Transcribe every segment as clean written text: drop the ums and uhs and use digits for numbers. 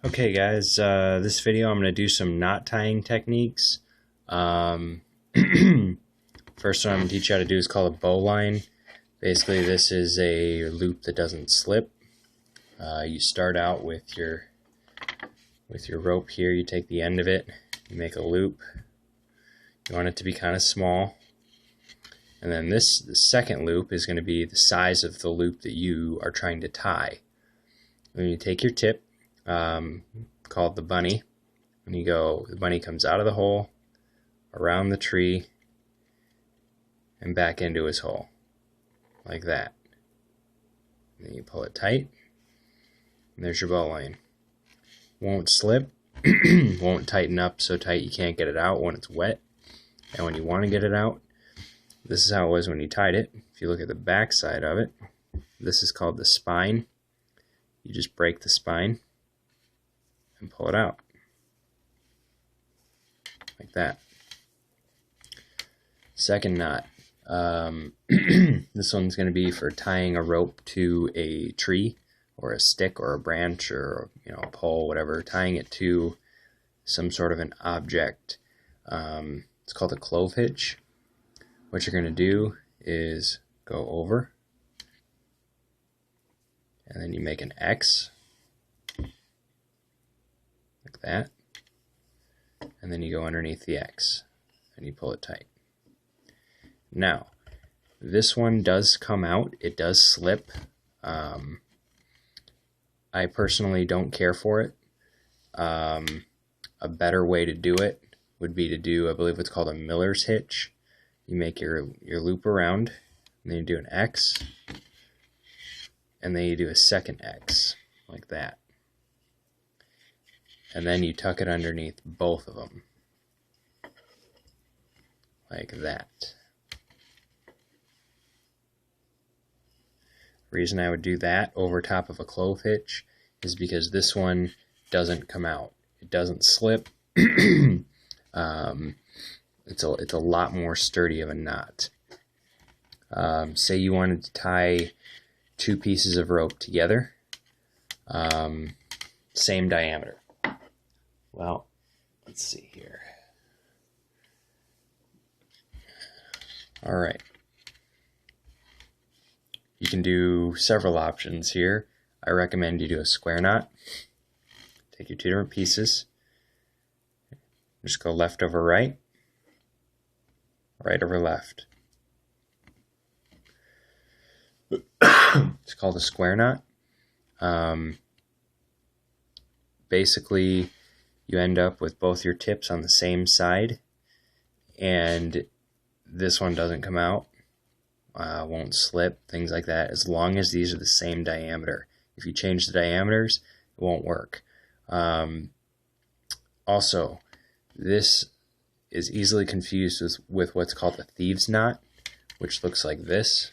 Okay guys, this video I'm going to do some knot tying techniques. Um, First one I'm going to teach you how to do is called a bowline. Basically this is a loop that doesn't slip. You start out with your rope here, you take the end of it, you make a loop. You want it to be kind of small. And then the second loop is going to be the size of the loop that you are trying to tie. Then you take your tip, called the bunny, and the bunny comes out of the hole, around the tree, and back into his hole, like that. And then you pull it tight, and there's your bowline. Won't slip, won't tighten up so tight you can't get it out when it's wet, and when you want to get it out, this is how it was when you tied it. If you look at the back side of it, this is called the spine. You just break the spine and pull it out like that. Second knot. This one's going to be for tying a rope to a tree or a stick or a branch or a pole, whatever, tying it to some sort of an object. It's called a clove hitch. What you're going to do is go over, and then you make an X like that, and then you go underneath the X and you pull it tight. Now this one does come out, it does slip. I personally don't care for it. A better way to do it would be to do, I believe it's called a Miller's hitch. You make your loop around, and then you do an X, and then you do a second X, like that. And then you tuck it underneath both of them, like that. The reason I would do that over top of a clove hitch is because this one doesn't come out. It doesn't slip. It's a lot more sturdy of a knot. Say you wanted to tie two pieces of rope together, same diameter. Well, let's see here. All right. You can do several options here. I recommend you do a square knot. Take your two different pieces. Just go left over right, right over left. It's called a square knot. Basically, you end up with both your tips on the same side, and this one doesn't come out, won't slip, things like that, as long as these are the same diameter. If you change the diameters, it won't work. Also, this is easily confused with what's called a thieves knot, which looks like this.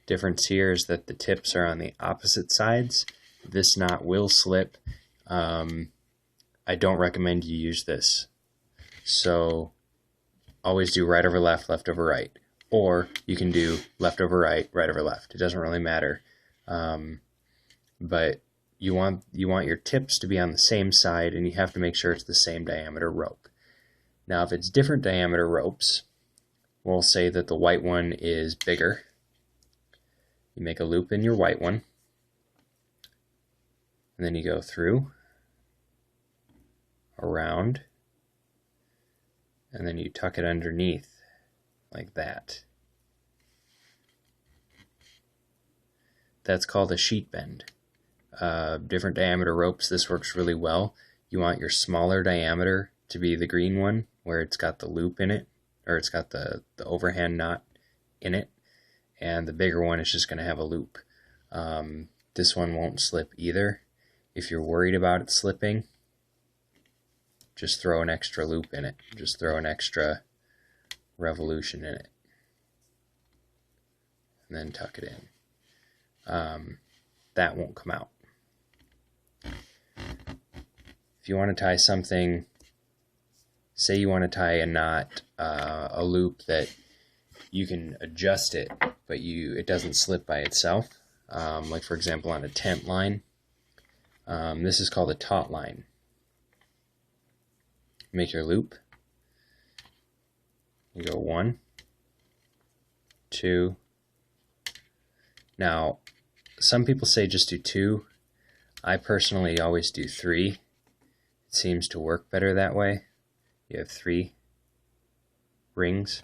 Difference here is that the tips are on the opposite sides. This knot will slip. I don't recommend you use this. So always do right over left, left over right. Or you can do left over right, right over left. It doesn't really matter. But you want your tips to be on the same side, and you have to make sure it's the same diameter rope. Now if it's different diameter ropes, we'll say that the white one is bigger. You make a loop in your white one, and then you go through, around, and then you tuck it underneath like that. That's called a sheet bend. Different diameter ropes, this works really well. You want your smaller diameter to be the green one, where it's got the loop in it, or it's got the overhand knot in it, and the bigger one is just going to have a loop. This one won't slip either. If you're worried about it slipping, just throw an extra loop in it. Just throw an extra revolution in it, and then tuck it in. That won't come out. If you want to tie something, say you want to tie a knot, a loop that you can adjust it but it doesn't slip by itself. Like for example on a tent line. This is called a taut line. Make your loop. You go 1, 2. Now, some people say just do 2. I personally always do 3. It seems to work better that way. You have 3 rings.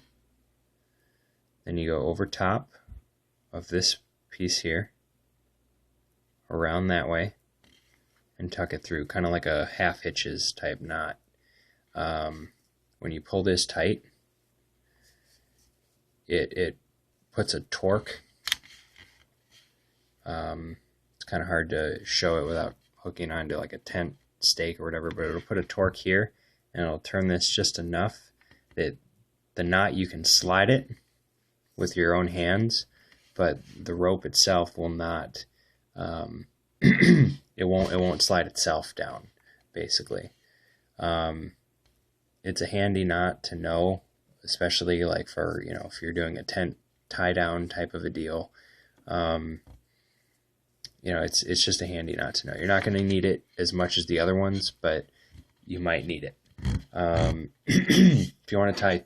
Then you go over top of this piece here, around that way, and tuck it through, kind of like a half hitches type knot. When you pull this tight, it puts a torque. It's kind of hard to show it without hooking onto like a tent stake or whatever, but it'll put a torque here, and it'll turn this just enough that the knot, you can slide it with your own hands, but the rope itself will not. It won't slide itself down, basically. It's a handy knot to know, especially like for, if you're doing a tent tie down type of a deal. It's just a handy knot to know. You're not going to need it as much as the other ones, but you might need it. If you want to tie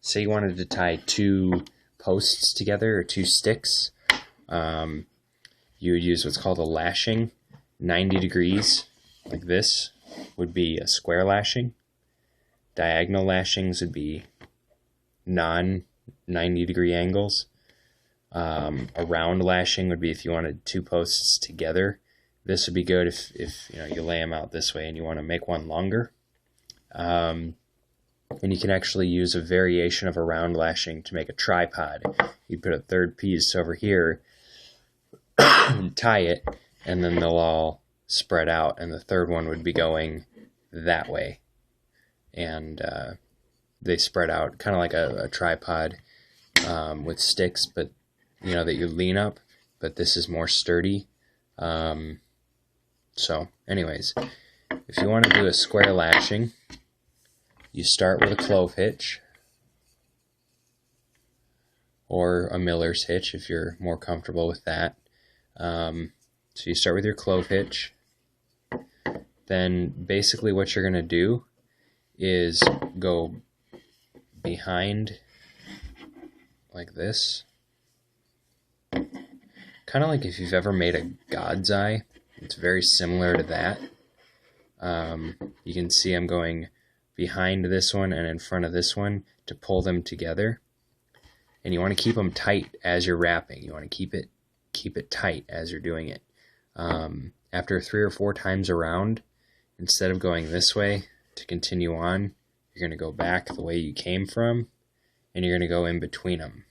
say you wanted to tie 2 posts together or 2 sticks, you would use what's called a lashing. 90 degrees, like this, would be a square lashing. Diagonal lashings would be non-90 degree angles. A round lashing would be if you wanted 2 posts together. This would be good if you lay them out this way and you want to make one longer. And you can actually use a variation of a round lashing to make a tripod. You put a third piece over here, and tie it, and then they'll all spread out, and the third one would be going that way. And they spread out kind of like a tripod with sticks, but that you lean up, but this is more sturdy. So anyways, if you want to do a square lashing, you start with a clove hitch or a miller's hitch if you're more comfortable with that. So you start with your clove hitch. Then basically what you're going to do is go behind like this. Kind of like if you've ever made a God's eye. It's very similar to that. You can see I'm going behind this one and in front of this one to pull them together. And you want to keep them tight as you're wrapping. You want to keep it tight as you're doing it. After 3 or 4 times around, instead of going this way to continue on, you're going to go back the way you came from, and you're going to go in between them.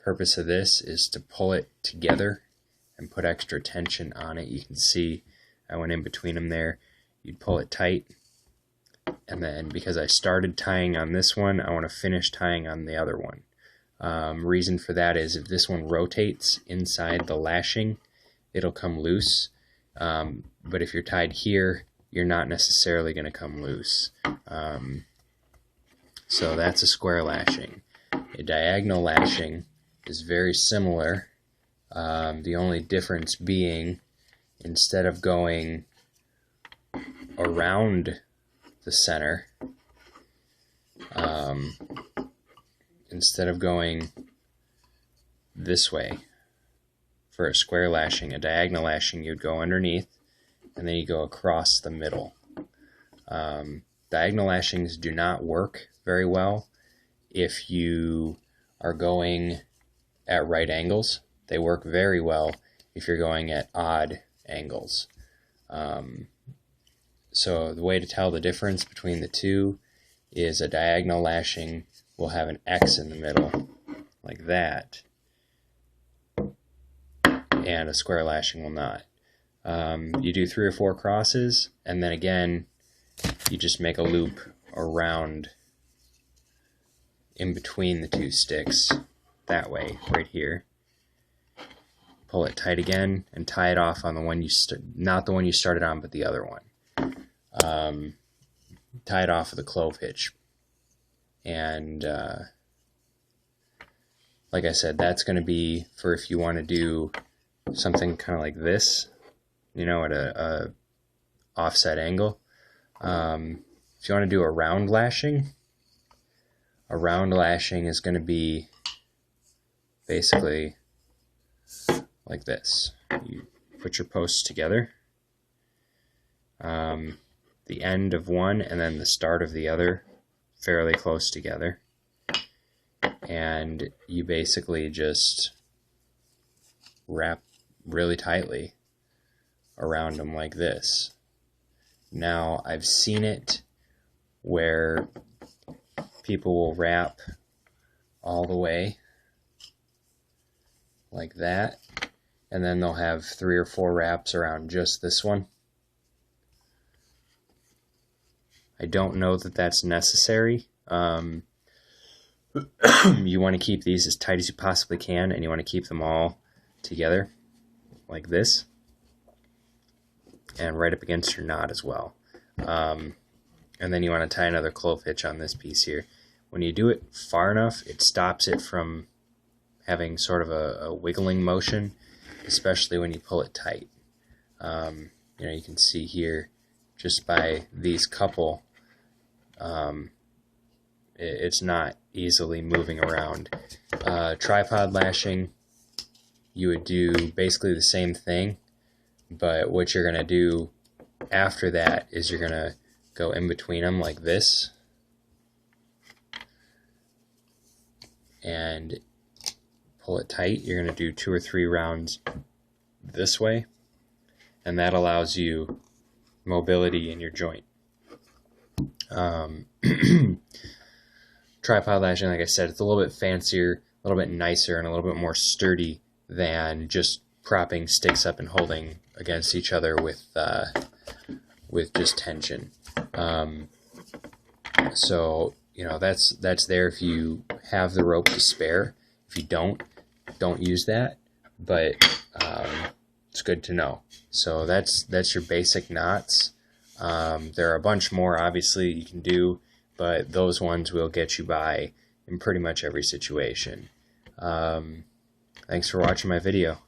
Purpose of this is to pull it together and put extra tension on it. You can see I went in between them there. You'd pull it tight, and then because I started tying on this one, I want to finish tying on the other one. Reason for that is if this one rotates inside the lashing, it'll come loose. But if you're tied here, you're not necessarily going to come loose. So that's a square lashing. A diagonal lashing is very similar. The only difference being, instead of going around the center, instead of going this way for a square lashing, a diagonal lashing, you'd go underneath and then you go across the middle. Diagonal lashings do not work very well if you are going at right angles. They work very well if you're going at odd angles. So the way to tell the difference between the two is a diagonal lashing will have an X in the middle, like that, and a square lashing will not. You do 3 or 4 crosses, and then again, you just make a loop around in between the 2 sticks, that way, right here. Pull it tight again, and tie it off on the one not the one you started on, but the other one. Tie it off with a clove hitch, and like I said, that's going to be for if you want to do something kind of like this, you know, at a offset angle. If you want to do a round lashing is going to be basically like this. You put your posts together, the end of one and then the start of the other fairly close together, and you basically just wrap really tightly around them like this. Now, I've seen it where people will wrap all the way like that, and then they'll have 3 or 4 wraps around just this one. I don't know that that's necessary. You want to keep these as tight as you possibly can, and you want to keep them all together like this and right up against your knot as well. And then you want to tie another clove hitch on this piece here. When you do it far enough, it stops it from having sort of a wiggling motion, especially when you pull it tight. You know, you can see here just by these couple, it's not easily moving around. Tripod lashing, you would do basically the same thing, but what you're going to do after that is you're going to go in between them like this and pull it tight. You're going to do 2 or 3 rounds this way, and that allows you mobility in your joint. Tripod lashing, like I said, it's a little bit fancier, a little bit nicer, and a little bit more sturdy than just propping sticks up and holding against each other with just tension. So you know, that's there if you have the rope to spare. If you don't use that, but it's good to know. So that's your basic knots. There are a bunch more, obviously, you can do, but those ones will get you by in pretty much every situation. Thanks for watching my video.